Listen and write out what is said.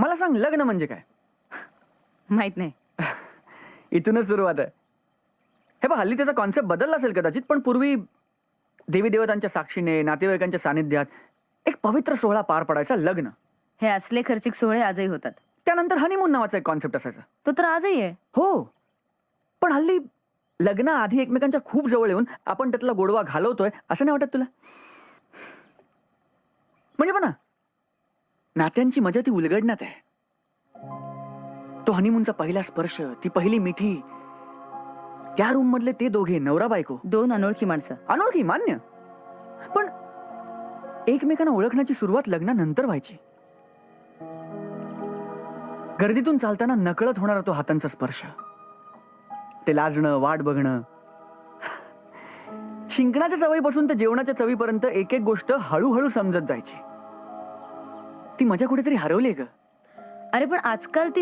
मला सांग, लग्न म्हणजे काय? माहित नाही. इथूनच सुरुवात आहे. हे बघ, हल्ली त्याचा कॉन्सेप्ट बदलला असेल कदाचित, पण पूर्वी देवी देवतांच्या साक्षीने, नातेवाईकांच्या सानिध्यात एक पवित्र सोहळा पार पडायचा, लग्न. हे असले खर्चिक सोहळे आजही होतात. त्यानंतर हनीमून नावाचा एक कॉन्सेप्ट असायचा. तो तर आजही आहे. हो, पण हल्ली लग्न आधी एकमेकांच्या खूप जवळ येऊन आपण त्यातला गोडवा घालवतोय, असं नाही वाटत तुला? म्हणजे बघ ना, नात्यांची मजा ती उलगडण्यात आहे. तो हनीमूनचा पहिला स्पर्श, ती पहिली मिठी, त्या रूम मधले ते दोघे, नवरा बायको, 2 अनोळखी माणसं. अनोळखी, मान्य, पण एकमेकांना ओळखण्याची सुरुवात लग्नानंतर व्हायची. गर्दीतून चालताना नकळत होणारा तो हातांचा स्पर्श, ते लाजणं, वाट बघणं, शिंकण्याच्या सवयीपासून ते जेवणाच्या चवीपर्यंत एक एक गोष्ट हळूहळू समजत जायची. ती मजा कुठेतरी हरवली ग. अरे पण आजकाल ती